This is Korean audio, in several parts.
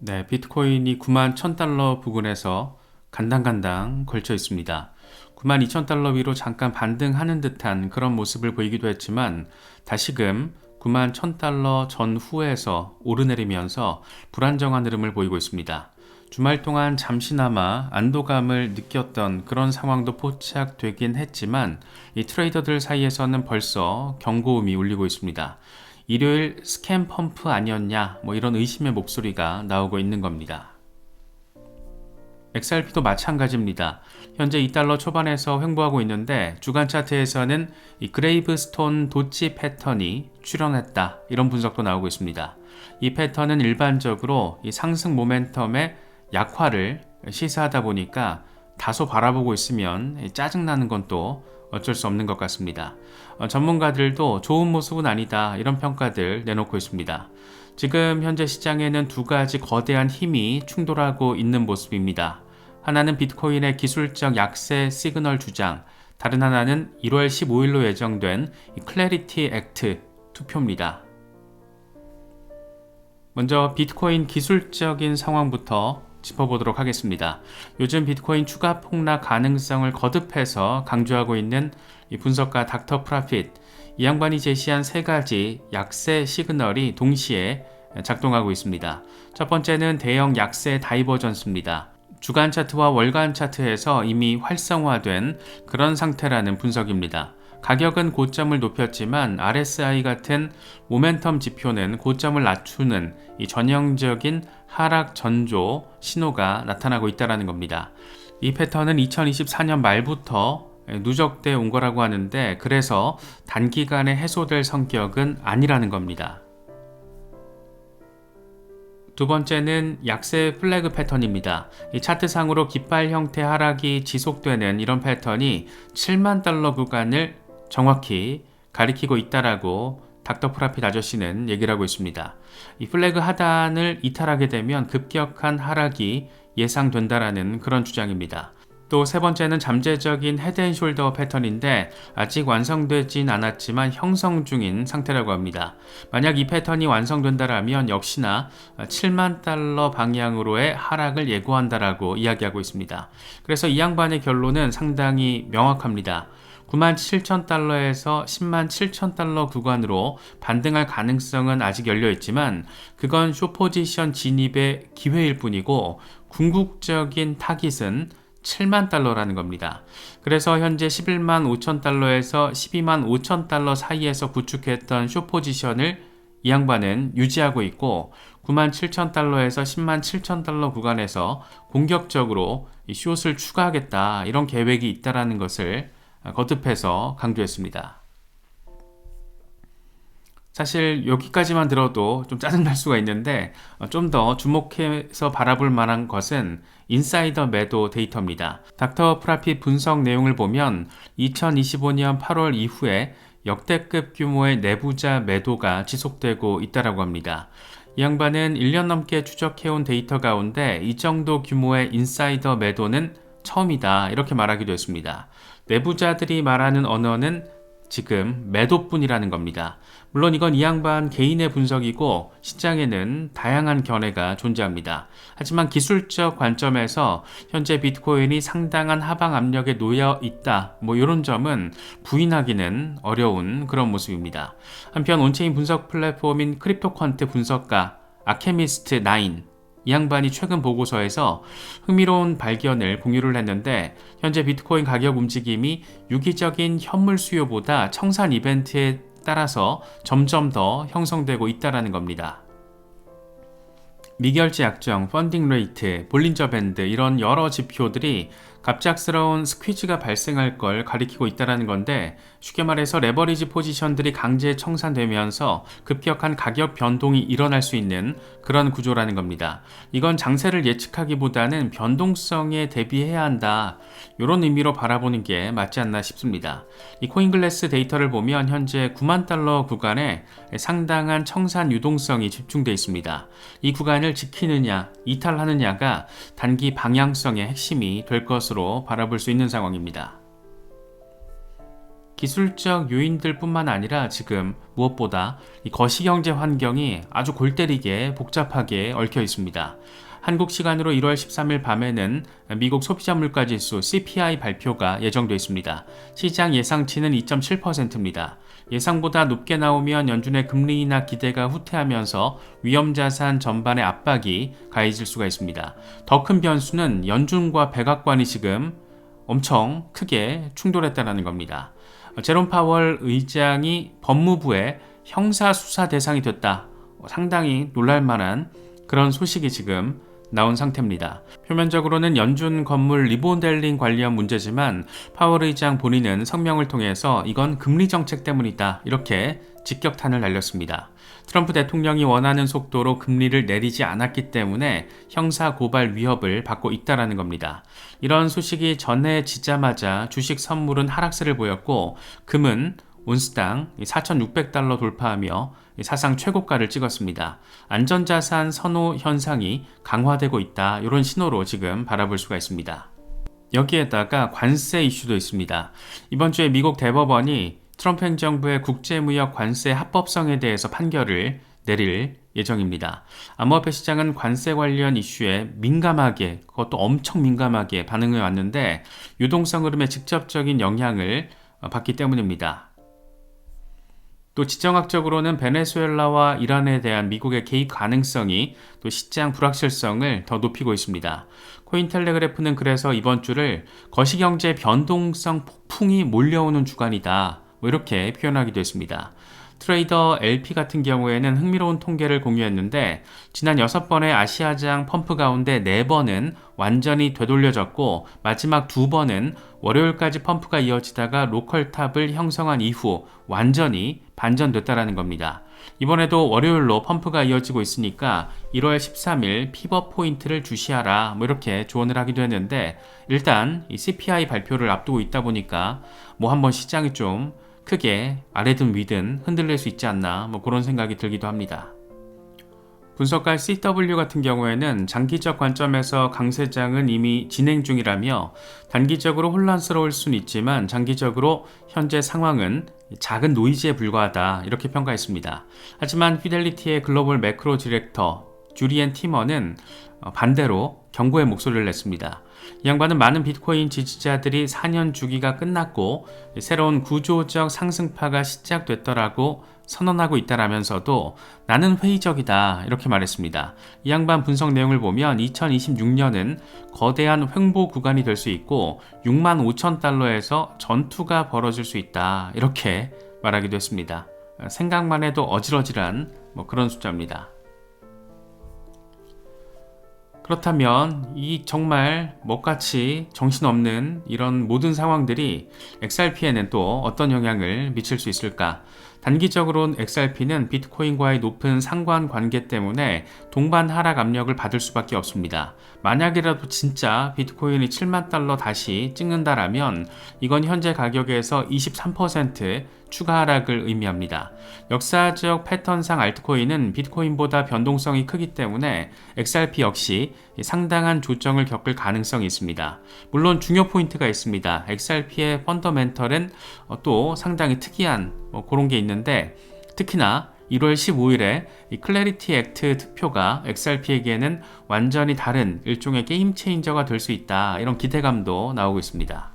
네, 비트코인이 9만 1000달러 부근에서 간당간당 걸쳐 있습니다. 9만 2000달러 위로 잠깐 반등하는 듯한 그런 모습을 보이기도 했지만 다시금 9만 1000달러 전후에서 오르내리면서 불안정한 흐름을 보이고 있습니다. 주말 동안 잠시나마 안도감을 느꼈던 그런 상황도 포착되긴 했지만 이 트레이더들 사이에서는 벌써 경고음이 울리고 있습니다. 일요일 스캔 펌프 아니었냐 이런 의심의 목소리가 나오고 있는 겁니다. XRP도 마찬가지입니다. 현재 2달러 초반에서 횡보하고 있는데 주간 차트에서는 이 그레이브스톤 도치 패턴이 출현했다 이런 분석도 나오고 있습니다. 이 패턴은 일반적으로 이 상승 모멘텀의 약화를 시사하다 보니까 다소 바라보고 있으면 짜증나는 건 또 어쩔 수 없는 것 같습니다. 전문가들도 좋은 모습은 아니다 이런 평가들 내놓고 있습니다. 지금 현재 시장에는 두 가지 거대한 힘이 충돌하고 있는 모습입니다. 하나는 비트코인의 기술적 약세 시그널 주장, 다른 하나는 1월 15일로 예정된 클래리티 액트 투표입니다. 먼저 비트코인 기술적인 상황부터 짚어보도록 하겠습니다. 요즘 비트코인 추가 폭락 가능성을 거듭해서 강조하고 있는 이 분석가 닥터 프라핏, 이 양반이 제시한 세 가지 약세 시그널이 동시에 작동하고 있습니다. 첫 번째는 대형 약세 다이버전스입니다. 주간 차트와 월간 차트에서 이미 활성화된 그런 상태라는 분석입니다. 가격은 고점을 높였지만 RSI 같은 모멘텀 지표는 고점을 낮추는 이 전형적인 하락 전조 신호가 나타나고 있다는 겁니다. 이 패턴은 2024년 말부터 누적돼 온 거라고 하는데 그래서 단기간에 해소될 성격은 아니라는 겁니다. 두 번째는 약세 플래그 패턴입니다. 이 차트상으로 깃발 형태 하락이 지속되는 이런 패턴이 7만 달러 구간을 정확히 가리키고 있다라고 닥터 프라핏 아저씨는 얘기를 하고 있습니다. 이 플래그 하단을 이탈하게 되면 급격한 하락이 예상된다라는 그런 주장입니다. 또 세 번째는 잠재적인 헤드앤숄더 패턴인데 아직 완성되진 않았지만 형성 중인 상태라고 합니다. 만약 이 패턴이 완성된다라면 역시나 7만 달러 방향으로의 하락을 예고한다라고 이야기하고 있습니다. 그래서 이 양반의 결론은 상당히 명확합니다. 9만 7천 달러에서 10만 7천 달러 구간으로 반등할 가능성은 아직 열려있지만 그건 숏포지션 진입의 기회일 뿐이고 궁극적인 타깃은 7만 달러라는 겁니다. 그래서 현재 11만 5천 달러에서 12만 5천 달러 사이에서 구축했던 숏포지션을 이 양반은 유지하고 있고 9만 7천 달러에서 10만 7천 달러 구간에서 공격적으로 이 숏을 추가하겠다 이런 계획이 있다는 것을 거듭해서 강조했습니다. 사실 여기까지만 들어도 좀 짜증날 수가 있는데 좀 더 주목해서 바라볼 만한 것은 인사이더 매도 데이터입니다. 닥터 프라핏 분석 내용을 보면 2025년 8월 이후에 역대급 규모의 내부자 매도가 지속되고 있다고 합니다. 이 양반은 1년 넘게 추적해온 데이터 가운데 이 정도 규모의 인사이더 매도는 처음이다 이렇게 말하기도 했습니다. 내부자들이 말하는 언어는 지금 매도뿐이라는 겁니다. 물론 이건 이 양반 개인의 분석이고 시장에는 다양한 견해가 존재합니다. 하지만 기술적 관점에서 현재 비트코인이 상당한 하방 압력에 놓여 있다 이런 점은 부인하기는 어려운 그런 모습입니다. 한편 온체인 분석 플랫폼인 크립토퀀트 분석가 아케미스트 9 이 양반이 최근 보고서에서 흥미로운 발견을 공유를 했는데 현재 비트코인 가격 움직임이 유기적인 현물 수요보다 청산 이벤트에 따라서 점점 더 형성되고 있다는 겁니다. 미결제 약정, 펀딩 레이트, 볼린저 밴드 이런 여러 지표들이 갑작스러운 스퀴즈가 발생할 걸 가리키고 있다는 건데 쉽게 말해서 레버리지 포지션들이 강제 청산되면서 급격한 가격 변동이 일어날 수 있는 그런 구조라는 겁니다. 이건 장세를 예측하기보다는 변동성에 대비해야 한다 이런 의미로 바라보는 게 맞지 않나 싶습니다. 이 코인글래스 데이터를 보면 현재 9만 달러 구간에 상당한 청산 유동성이 집중되어 있습니다. 이 구간을 지키느냐 이탈하느냐가 단기 방향성의 핵심이 될 것으로 바라볼 수 있는 상황입니다. 기술적 요인들뿐만 아니라 지금 무엇보다 이 거시경제 환경이 아주 골 때리게 복잡하게 얽혀 있습니다. 한국 시간으로 1월 13일 밤에는 미국 소비자 물가지수 CPI 발표가 예정돼 있습니다. 시장 예상치는 2.7%입니다. 예상보다 높게 나오면 연준의 금리 인하 기대가 후퇴하면서 위험자산 전반의 압박이 가해질 수가 있습니다. 더 큰 변수는 연준과 백악관이 지금 엄청 크게 충돌했다는 겁니다. 제롬 파월 의장이 법무부의 형사수사 대상이 됐다. 상당히 놀랄만한 그런 소식이 지금 나온 상태입니다. 표면적으로는 연준 건물 리모델링 관련 문제지만 파월 의장 본인은 성명을 통해서 이건 금리 정책 때문이다. 이렇게 직격탄을 날렸습니다. 트럼프 대통령이 원하는 속도로 금리를 내리지 않았기 때문에 형사 고발 위협을 받고 있다는 겁니다. 이런 소식이 전해지자마자 주식 선물은 하락세를 보였고 금은 온스당 4,600달러 돌파하며 사상 최고가를 찍었습니다. 안전자산 선호 현상이 강화되고 있다. 이런 신호로 지금 바라볼 수가 있습니다. 여기에다가 관세 이슈도 있습니다. 이번 주에 미국 대법원이 트럼프 행정부의 국제무역 관세 합법성에 대해서 판결을 내릴 예정입니다. 암호화폐 시장은 관세 관련 이슈에 민감하게, 그것도 엄청 민감하게 반응해 왔는데 유동성 흐름에 직접적인 영향을 받기 때문입니다. 또 지정학적으로는 베네수엘라와 이란에 대한 미국의 개입 가능성이 또 시장 불확실성을 더 높이고 있습니다. 코인텔레그래프는 그래서 이번 주를 거시경제 변동성 폭풍이 몰려오는 주간이다. 이렇게 표현하기도 했습니다. 트레이더 LP 같은 경우에는 흥미로운 통계를 공유했는데 지난 6번의 아시아장 펌프 가운데 4번은 완전히 되돌려졌고 마지막 2번은 월요일까지 펌프가 이어지다가 로컬탑을 형성한 이후 완전히 반전됐다는 겁니다. 이번에도 월요일로 펌프가 이어지고 있으니까 1월 13일 피벗 포인트를 주시하라 이렇게 조언을 하기도 했는데 일단 이 CPI 발표를 앞두고 있다 보니까 한번 시장이 좀 크게 아래든 위든 흔들릴 수 있지 않나 그런 생각이 들기도 합니다. 분석가 CW 같은 경우에는 장기적 관점에서 강세장은 이미 진행 중이라며 단기적으로 혼란스러울 수는 있지만 장기적으로 현재 상황은 작은 노이즈에 불과하다 이렇게 평가했습니다. 하지만 피델리티의 글로벌 매크로 디렉터 주리엔 티머는 반대로 경고의 목소리를 냈습니다. 이 양반은 많은 비트코인 지지자들이 4년 주기가 끝났고 새로운 구조적 상승파가 시작됐더라고 선언하고 있다라면서도 나는 회의적이다 이렇게 말했습니다. 이 양반 분석 내용을 보면 2026년은 거대한 횡보 구간이 될 수 있고 6만 5천 달러에서 전투가 벌어질 수 있다 이렇게 말하기도 했습니다. 생각만 해도 어질어질한 그런 숫자입니다. 그렇다면 이 정말 먹같이 정신없는 이런 모든 상황들이 XRP에는 또 어떤 영향을 미칠 수 있을까? 단기적으로는 XRP는 비트코인과의 높은 상관관계 때문에 동반 하락 압력을 받을 수밖에 없습니다. 만약이라도 진짜 비트코인이 7만 달러 다시 찍는다라면 이건 현재 가격에서 23% 추가 하락을 의미합니다. 역사적 패턴상 알트코인은 비트코인보다 변동성이 크기 때문에 XRP 역시 상당한 조정을 겪을 가능성이 있습니다. 물론 중요 포인트가 있습니다. XRP의 펀더멘털은 또 상당히 특이한 그런 게 있는데 특히나 1월 15일에 이 클래리티 액트 투표가 XRP에게는 완전히 다른 일종의 게임 체인저가 될 수 있다. 이런 기대감도 나오고 있습니다.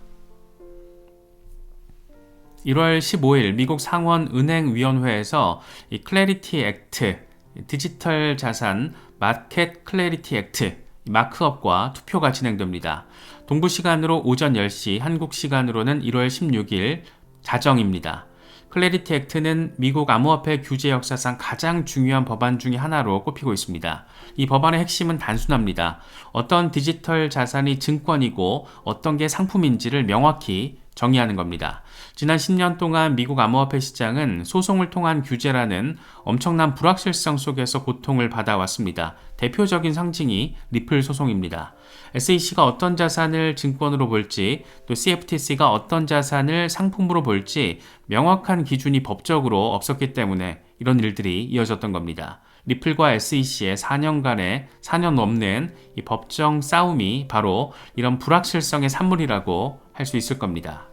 1월 15일 미국 상원은행위원회에서 이 클래리티 액트, 디지털 자산 마켓 클래리티 액트 마크업과 투표가 진행됩니다. 동부 시간으로 오전 10시, 한국 시간으로는 1월 16일 자정입니다. 클래리티 액트는 미국 암호화폐 규제 역사상 가장 중요한 법안 중의 하나로 꼽히고 있습니다. 이 법안의 핵심은 단순합니다. 어떤 디지털 자산이 증권이고 어떤 게 상품인지를 명확히 정의하는 겁니다. 지난 10년 동안 미국 암호화폐 시장은 소송을 통한 규제라는 엄청난 불확실성 속에서 고통을 받아왔습니다. 대표적인 상징이 리플 소송입니다. SEC가 어떤 자산을 증권으로 볼지 또 CFTC가 어떤 자산을 상품으로 볼지 명확한 기준이 법적으로 없었기 때문에 이런 일들이 이어졌던 겁니다. 리플과 SEC의 4년 넘는 이 법정 싸움이 바로 이런 불확실성의 산물이라고 할 수 있을 겁니다.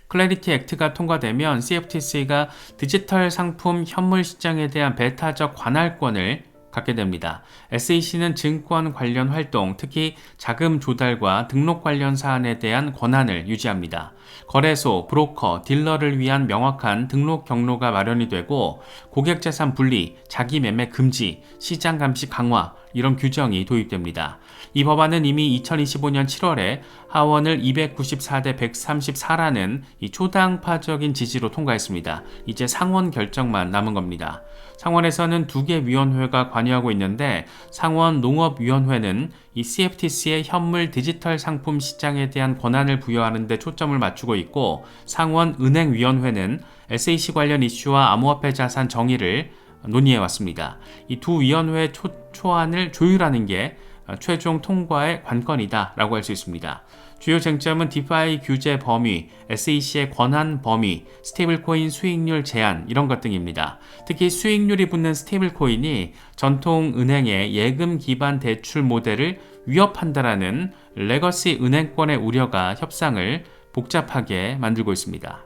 클래리티 액트가 통과되면 CFTC가 디지털 상품 현물 시장에 대한 배타적 관할권을 갖게 됩니다. SEC는 증권 관련 활동, 특히 자금 조달과 등록 관련 사안에 대한 권한을 유지합니다. 거래소, 브로커, 딜러를 위한 명확한 등록 경로가 마련이 되고 고객 자산 분리, 자기 매매 금지, 시장 감시 강화 이런 규정이 도입됩니다. 이 법안은 이미 2025년 7월에 하원을 294대 134라는 이 초당파적인 지지로 통과했습니다. 이제 상원 결정만 남은 겁니다. 상원에서는 2개 위원회가 관여하고 있는데 상원 농업위원회는 이 CFTC의 현물 디지털 상품 시장에 대한 권한을 부여하는 데 초점을 맞추고 있고 상원 은행위원회는 SEC 관련 이슈와 암호화폐 자산 정의를 논의해 왔습니다. 이 두 위원회의 초안을 조율하는 게 최종 통과의 관건이다 라고 할 수 있습니다. 주요 쟁점은 디파이 규제 범위, SEC의 권한 범위, 스테이블코인 수익률 제한 이런 것 등입니다. 특히 수익률이 붙는 스테이블코인이 전통 은행의 예금 기반 대출 모델을 위협한다라는 레거시 은행권의 우려가 협상을 복잡하게 만들고 있습니다.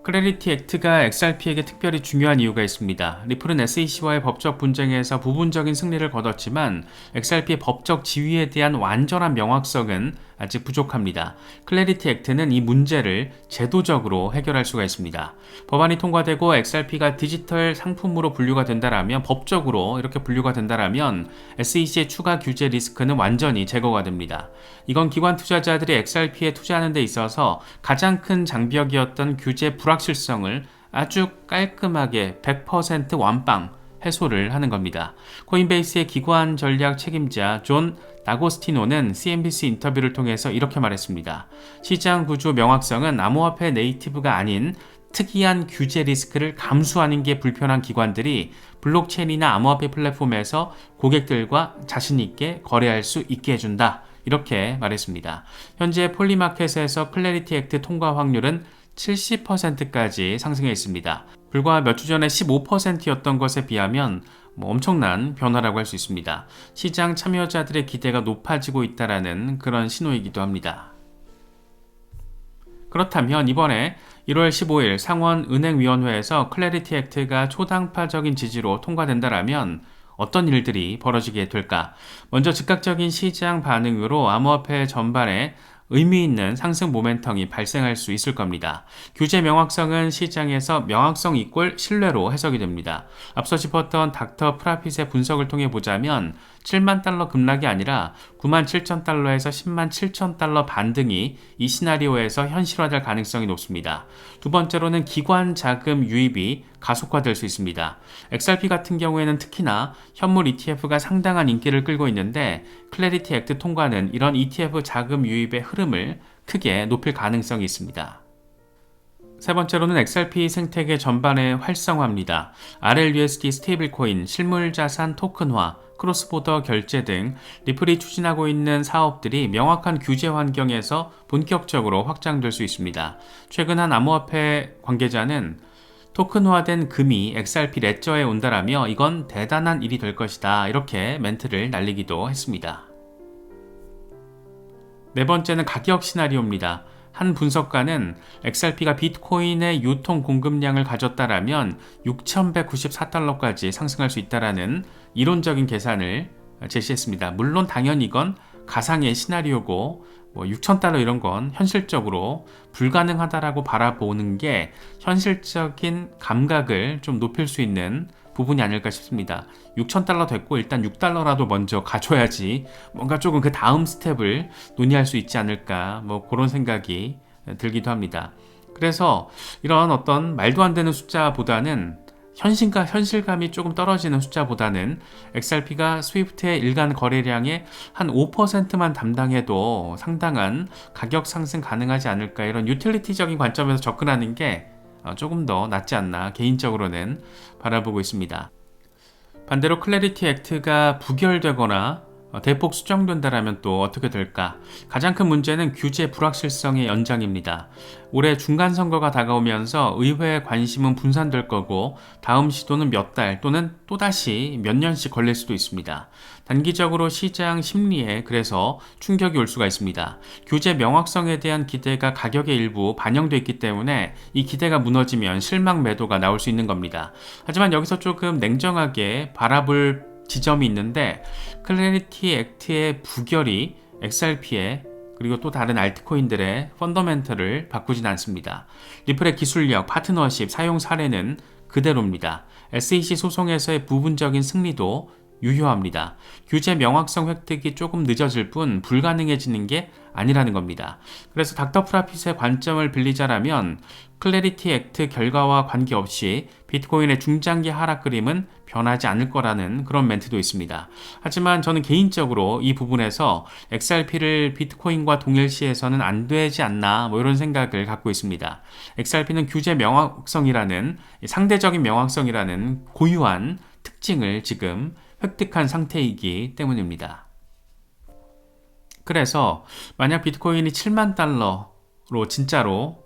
클래리티 액트가 XRP에게 특별히 중요한 이유가 있습니다. 리플은 SEC와의 법적 분쟁에서 부분적인 승리를 거뒀지만 XRP의 법적 지위에 대한 완전한 명확성은 아직 부족합니다. 클래리티 액트는 이 문제를 제도적으로 해결할 수가 있습니다. 법안이 통과되고 XRP가 디지털 상품으로 분류가 된다라면 법적으로 이렇게 분류가 된다라면 SEC의 추가 규제 리스크는 완전히 제거가 됩니다. 이건 기관 투자자들이 XRP에 투자하는 데 있어서 가장 큰 장벽이었던 규제 불확실성을 아주 깔끔하게 100% 완빵 해소를 하는 겁니다. 코인베이스의 기관 전략 책임자 존 나고스티노는 CNBC 인터뷰를 통해서 이렇게 말했습니다. 시장 구조 명확성은 암호화폐 네이티브가 아닌 특이한 규제 리스크를 감수하는 게 불편한 기관들이 블록체인이나 암호화폐 플랫폼에서 고객들과 자신있게 거래할 수 있게 해준다. 이렇게 말했습니다. 현재 폴리마켓에서 클래리티 액트 통과 확률은 70%까지 상승해 있습니다. 불과 몇 주 전에 15%였던 것에 비하면 엄청난 변화라고 할 수 있습니다. 시장 참여자들의 기대가 높아지고 있다는 그런 신호이기도 합니다. 그렇다면 이번에 1월 15일 상원 은행위원회에서 클래리티 액트가 초당파적인 지지로 통과된다면 어떤 일들이 벌어지게 될까? 먼저 즉각적인 시장 반응으로 암호화폐 전반에 의미 있는 상승 모멘텀이 발생할 수 있을 겁니다. 규제 명확성은 시장에서 명확성 이꼴 신뢰로 해석이 됩니다. 앞서 짚었던 닥터 프라핏의 분석을 통해 보자면 7만 달러 급락이 아니라 9만 7천 달러에서 10만 7천 달러 반등이 이 시나리오에서 현실화될 가능성이 높습니다. 두 번째로는 기관 자금 유입이 가속화될 수 있습니다. XRP 같은 경우에는 특히나 현물 ETF가 상당한 인기를 끌고 있는데 클래리티 액트 통과는 이런 ETF 자금 유입의 흐름을 크게 높일 가능성이 있습니다. 세 번째로는 XRP 생태계 전반의 활성화입니다. RLUSD 스테이블코인, 실물자산 토큰화, 크로스보더 결제 등 리플이 추진하고 있는 사업들이 명확한 규제 환경에서 본격적으로 확장될 수 있습니다. 최근 한 암호화폐 관계자는 토큰화된 금이 XRP 레저에 온다라며 이건 대단한 일이 될 것이다 이렇게 멘트를 날리기도 했습니다. 네 번째는 가격 시나리오입니다. 한 분석가는 XRP가 비트코인의 유통 공급량을 가졌다라면 6,194달러까지 상승할 수 있다라는 이론적인 계산을 제시했습니다. 물론 당연히 이건 가상의 시나리오고 6,000달러 이런 건 현실적으로 불가능하다라고 바라보는 게 현실적인 감각을 좀 높일 수 있는 부분이 아닐까 싶습니다. 6,000달러 됐고 일단 6달러라도 먼저 가져야지 뭔가 조금 그 다음 스텝을 논의할 수 있지 않을까 그런 생각이 들기도 합니다. 그래서 이런 어떤 말도 안 되는 숫자보다는 현실감이 조금 떨어지는 숫자보다는 XRP가 스위프트의 일간 거래량의 한 5%만 담당해도 상당한 가격 상승 가능하지 않을까 이런 유틸리티적인 관점에서 접근하는 게 조금 더 낫지 않나 개인적으로는 바라보고 있습니다. 반대로 클래리티 액트가 부결되거나 대폭 수정된다라면 또 어떻게 될까? 가장 큰 문제는 규제 불확실성의 연장입니다. 올해 중간선거가 다가오면서 의회의 관심은 분산될 거고 다음 시도는 몇 달 또는 또다시 몇 년씩 걸릴 수도 있습니다. 단기적으로 시장 심리에 그래서 충격이 올 수가 있습니다. 규제 명확성에 대한 기대가 가격에 일부 반영돼 있기 때문에 이 기대가 무너지면 실망 매도가 나올 수 있는 겁니다. 하지만 여기서 조금 냉정하게 바라볼 지점이 있는데 클래리티 액트의 부결이 XRP의 그리고 또 다른 알트코인들의 펀더멘털을 바꾸진 않습니다. 리플의 기술력, 파트너십, 사용 사례는 그대로입니다. SEC 소송에서의 부분적인 승리도 유효합니다. 규제 명확성 획득이 조금 늦어질 뿐 불가능해지는 게 아니라는 겁니다. 그래서 닥터 프라핏의 관점을 빌리자라면 클래리티 액트 결과와 관계없이 비트코인의 중장기 하락 그림은 변하지 않을 거라는 그런 멘트도 있습니다. 하지만 저는 개인적으로 이 부분에서 XRP를 비트코인과 동일시해서는 안 되지 않나 이런 생각을 갖고 있습니다. XRP는 규제 명확성이라는 상대적인 명확성이라는 고유한 특징을 지금 획득한 상태이기 때문입니다. 그래서 만약 비트코인이 7만 달러로 진짜로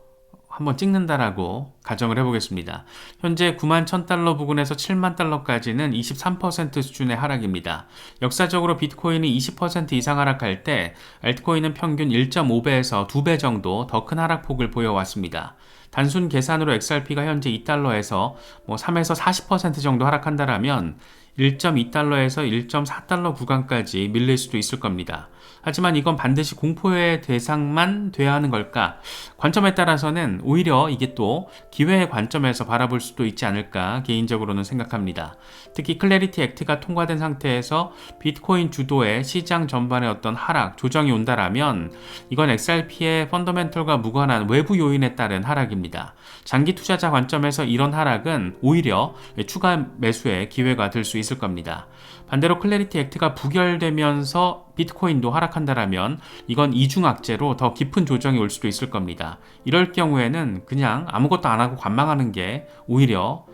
한번 찍는다라고 가정을 해보겠습니다. 현재 9만 1000달러 부근에서 7만 달러까지는 23% 수준의 하락입니다. 역사적으로 비트코인이 20% 이상 하락할 때 알트코인은 평균 1.5배에서 2배 정도 더 큰 하락폭을 보여왔습니다. 단순 계산으로 XRP가 현재 2달러에서 3에서 40% 정도 하락한다라면 1.2달러에서 1.4달러 구간까지 밀릴 수도 있을 겁니다. 하지만 이건 반드시 공포의 대상만 돼야 하는 걸까? 관점에 따라서는 오히려 이게 또 기회의 관점에서 바라볼 수도 있지 않을까 개인적으로는 생각합니다. 특히 클래리티 액트가 통과된 상태에서 비트코인 주도의 시장 전반의 어떤 하락, 조정이 온다라면 이건 XRP의 펀더멘털과 무관한 외부 요인에 따른 하락입니다. 장기 투자자 관점에서 이런 하락은 오히려 추가 매수의 기회가 될 수 있을 겁니다. 반대로 클래리티 액트가 부결되면서 비트코인도 하락한다라면 이건 이중악재로 더 깊은 조정이 올 수도 있을 겁니다. 이럴 경우에는 그냥 아무것도 안 하고 관망하는 게 오히려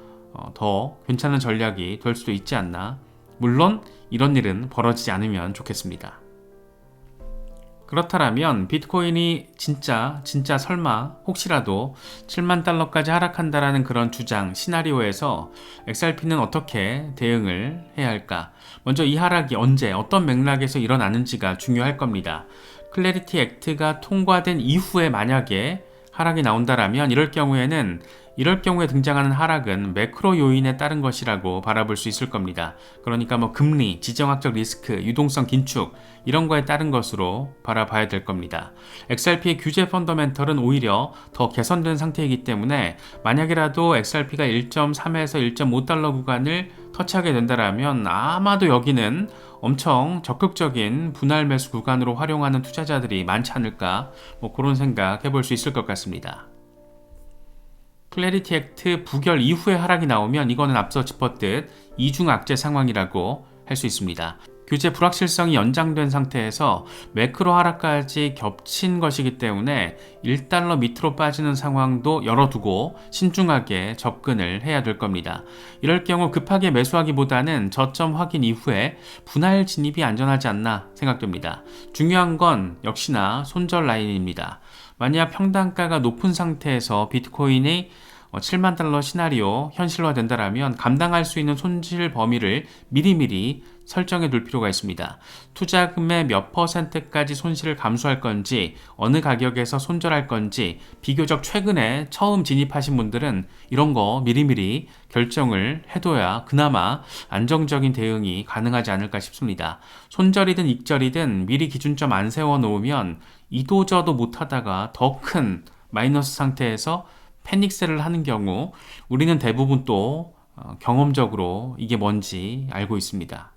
더 괜찮은 전략이 될 수도 있지 않나. 물론 이런 일은 벌어지지 않으면 좋겠습니다. 그렇다면 비트코인이 진짜 설마 혹시라도 7만 달러까지 하락한다라는 그런 주장 시나리오에서 XRP는 어떻게 대응을 해야 할까? 먼저 이 하락이 언제 어떤 맥락에서 일어나는지가 중요할 겁니다. 클래리티 액트가 통과된 이후에 만약에 하락이 나온다라면 이럴 경우에 등장하는 하락은 매크로 요인에 따른 것이라고 바라볼 수 있을 겁니다. 그러니까 금리, 지정학적 리스크, 유동성 긴축 이런 거에 따른 것으로 바라봐야 될 겁니다. XRP의 규제 펀더멘털은 오히려 더 개선된 상태이기 때문에 만약이라도 XRP가 1.3에서 1.5달러 구간을 터치하게 된다라면 아마도 여기는 엄청 적극적인 분할 매수 구간으로 활용하는 투자자들이 많지 않을까 그런 생각 해볼 수 있을 것 같습니다. 클래리티 액트 부결 이후에 하락이 나오면 이거는 앞서 짚었듯 이중악재 상황이라고 할 수 있습니다. 규제 불확실성이 연장된 상태에서 매크로 하락까지 겹친 것이기 때문에 1달러 밑으로 빠지는 상황도 열어두고 신중하게 접근을 해야 될 겁니다. 이럴 경우 급하게 매수하기보다는 저점 확인 이후에 분할 진입이 안전하지 않나 생각됩니다. 중요한 건 역시나 손절 라인입니다. 만약 평단가가 높은 상태에서 비트코인이 7만 달러 시나리오 현실화된다라면 감당할 수 있는 손실 범위를 미리미리 설정해 둘 필요가 있습니다. 투자금의 몇 %까지 손실을 감수할 건지 어느 가격에서 손절할 건지 비교적 최근에 처음 진입하신 분들은 이런 거 미리미리 결정을 해둬야 그나마 안정적인 대응이 가능하지 않을까 싶습니다. 손절이든 익절이든 미리 기준점 안 세워놓으면 이도저도 못하다가 더 큰 마이너스 상태에서 패닉셀을 하는 경우 우리는 대부분 또 경험적으로 이게 뭔지 알고 있습니다.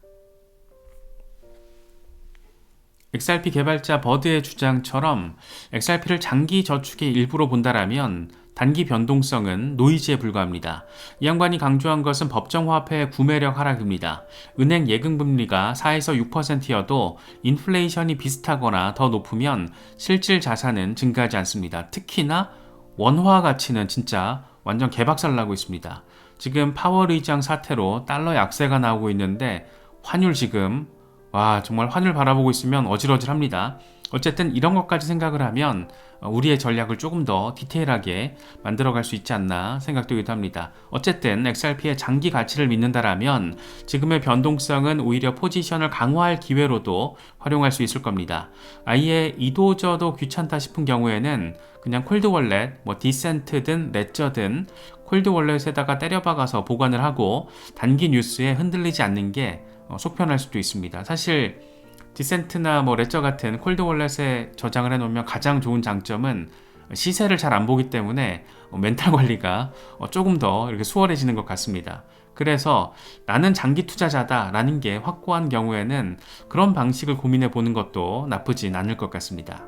XRP 개발자 버드의 주장처럼 XRP를 장기 저축의 일부로 본다라면 단기 변동성은 노이즈에 불과합니다. 이 양반이 강조한 것은 법정화폐의 구매력 하락입니다. 은행 예금금리가 4에서 6%여도 인플레이션이 비슷하거나 더 높으면 실질 자산은 증가하지 않습니다. 특히나 원화 가치는 진짜 완전 개박살 나고 있습니다. 지금 파월 의장 사태로 달러 약세가 나오고 있는데 환율 지금 와, 정말 하늘 바라보고 있으면 어질어질합니다. 어쨌든 이런 것까지 생각을 하면 우리의 전략을 조금 더 디테일하게 만들어갈 수 있지 않나 생각되기도 합니다. 어쨌든 XRP의 장기 가치를 믿는다라면 지금의 변동성은 오히려 포지션을 강화할 기회로도 활용할 수 있을 겁니다. 아예 이도저도 귀찮다 싶은 경우에는 그냥 콜드월렛, 디센트든 레저든 콜드월렛에다가 때려박아서 보관을 하고 단기 뉴스에 흔들리지 않는 게 속편할 수도 있습니다. 사실 디센트나 레저 같은 콜드월렛에 저장을 해놓으면 가장 좋은 장점은 시세를 잘 안 보기 때문에 멘탈 관리가 조금 더 이렇게 수월해지는 것 같습니다. 그래서 나는 장기 투자자다 라는 게 확고한 경우에는 그런 방식을 고민해 보는 것도 나쁘진 않을 것 같습니다.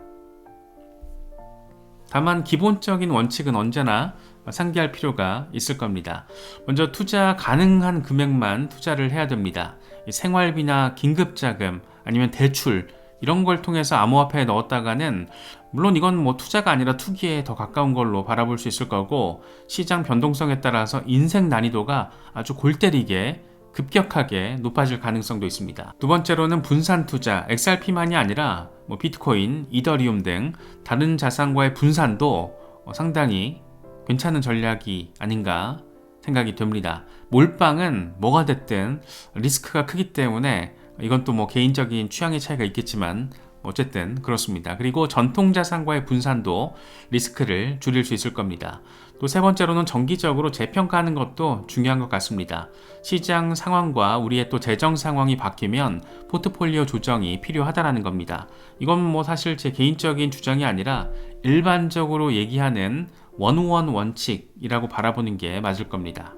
다만 기본적인 원칙은 언제나 상기할 필요가 있을 겁니다. 먼저 투자 가능한 금액만 투자를 해야 됩니다. 생활비나 긴급자금 아니면 대출 이런 걸 통해서 암호화폐에 넣었다가는 물론 이건 투자가 아니라 투기에 더 가까운 걸로 바라볼 수 있을 거고 시장 변동성에 따라서 인생 난이도가 아주 골 때리게 급격하게 높아질 가능성도 있습니다. 두 번째로는 분산 투자, XRP만이 아니라 비트코인, 이더리움 등 다른 자산과의 분산도 상당히 괜찮은 전략이 아닌가 생각이 됩니다. 몰빵은 뭐가 됐든 리스크가 크기 때문에 이건 또 개인적인 취향의 차이가 있겠지만 어쨌든 그렇습니다. 그리고 전통 자산과의 분산도 리스크를 줄일 수 있을 겁니다. 또 세 번째로는 정기적으로 재평가하는 것도 중요한 것 같습니다. 시장 상황과 우리의 또 재정 상황이 바뀌면 포트폴리오 조정이 필요하다라는 겁니다. 이건 사실 제 개인적인 주장이 아니라 일반적으로 얘기하는 원원 원칙이라고 바라보는 게 맞을 겁니다.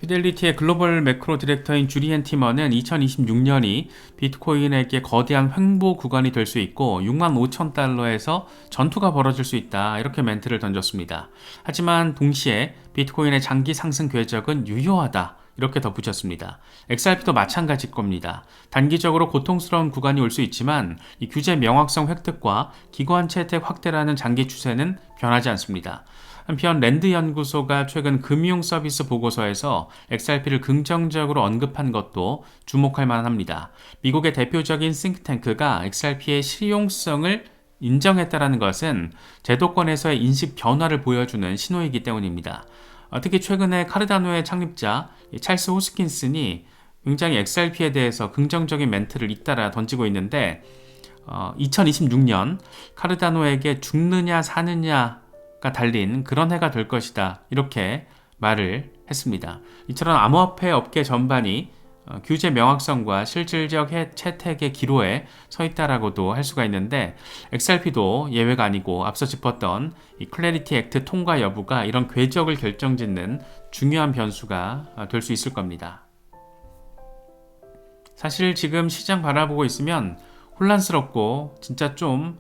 피델리티의 글로벌 매크로 디렉터인 주리엔 티머는 2026년이 비트코인에게 거대한 횡보 구간이 될 수 있고 65,000달러에서 전투가 벌어질 수 있다 이렇게 멘트를 던졌습니다. 하지만 동시에 비트코인의 장기 상승 궤적은 유효하다 이렇게 덧붙였습니다. XRP도 마찬가지일 겁니다. 단기적으로 고통스러운 구간이 올 수 있지만 이 규제 명확성 획득과 기관채 혜택 확대라는 장기 추세는 변하지 않습니다. 한편 랜드 연구소가 최근 금융 서비스 보고서에서 XRP를 긍정적으로 언급한 것도 주목할 만합니다. 미국의 대표적인 싱크탱크가 XRP의 실용성을 인정했다는 것은 제도권에서의 인식 변화를 보여주는 신호이기 때문입니다. 특히 최근에 카르다노의 창립자 찰스 호스킨슨이 굉장히 XRP에 대해서 긍정적인 멘트를 잇따라 던지고 있는데 2026년 카르다노에게 죽느냐 사느냐가 달린 그런 해가 될 것이다 이렇게 말을 했습니다. 이처럼 암호화폐 업계 전반이 규제 명확성과 실질적 채택의 기로에 서 있다라고도 할 수가 있는데 XRP도 예외가 아니고 앞서 짚었던 이 클래리티 액트 통과 여부가 이런 궤적을 결정짓는 중요한 변수가 될 수 있을 겁니다. 사실 지금 시장 바라보고 있으면 혼란스럽고 진짜 좀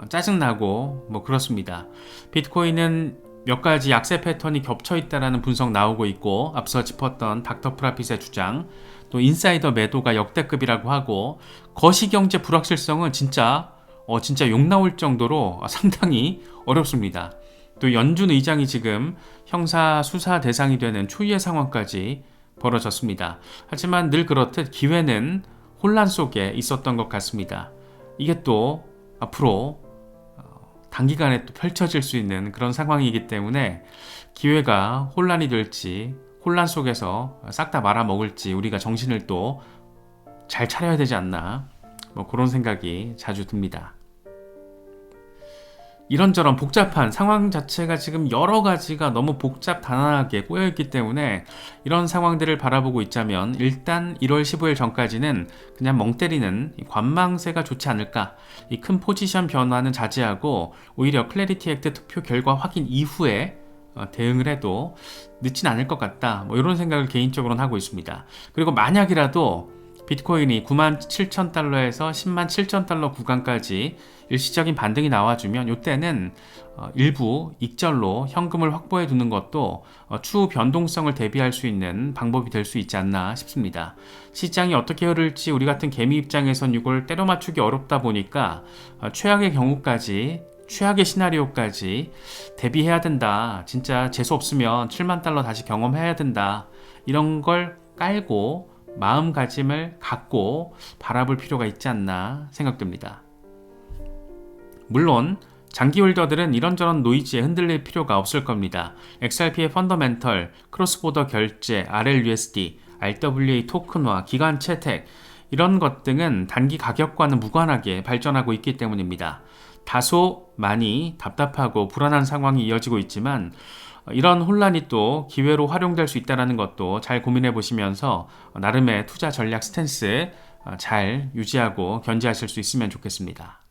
짜증나고 그렇습니다. 비트코인은 몇 가지 약세 패턴이 겹쳐 있다라는 분석 나오고 있고 앞서 짚었던 닥터 프라핏의 주장 또 인사이더 매도가 역대급이라고 하고 거시경제 불확실성은 진짜 욕 나올 정도로 상당히 어렵습니다. 또 연준 의장이 지금 형사 수사 대상이 되는 초유의 상황까지 벌어졌습니다. 하지만 늘 그렇듯 기회는 혼란 속에 있었던 것 같습니다. 이게 또 앞으로 단기간에 또 펼쳐질 수 있는 그런 상황이기 때문에 기회가 혼란이 될지 혼란 속에서 싹 다 말아먹을지 우리가 정신을 또 잘 차려야 되지 않나 그런 생각이 자주 듭니다. 이런저런 복잡한 상황 자체가 지금 여러 가지가 너무 복잡단안하게 꼬여있기 때문에 이런 상황들을 바라보고 있자면 일단 1월 15일 전까지는 그냥 멍 때리는 관망세가 좋지 않을까. 이 큰 포지션 변화는 자제하고 오히려 클래리티 액트 투표 결과 확인 이후에 대응을 해도 늦진 않을 것 같다. 이런 생각을 개인적으로는 하고 있습니다. 그리고 만약이라도 비트코인이 97,000달러에서 107,000달러 구간까지 일시적인 반등이 나와주면 이때는 일부 익절로 현금을 확보해 두는 것도 추후 변동성을 대비할 수 있는 방법이 될 수 있지 않나 싶습니다. 시장이 어떻게 흐를지 우리 같은 개미 입장에선 이걸 때려 맞추기 어렵다 보니까 최악의 경우까지 최악의 시나리오까지 대비해야 된다. 진짜 재수 없으면 7만 달러 다시 경험해야 된다. 이런 걸 깔고 마음가짐을 갖고 바라볼 필요가 있지 않나 생각됩니다. 물론 장기 홀더들은 이런저런 노이즈에 흔들릴 필요가 없을 겁니다. XRP의 펀더멘털, 크로스보더 결제, RLUSD, RWA 토큰화, 기간 채택 이런 것 등은 단기 가격과는 무관하게 발전하고 있기 때문입니다. 다소 많이 답답하고 불안한 상황이 이어지고 있지만 이런 혼란이 또 기회로 활용될 수 있다는 것도 잘 고민해 보시면서 나름의 투자 전략 스탠스 잘 유지하고 견지하실 수 있으면 좋겠습니다.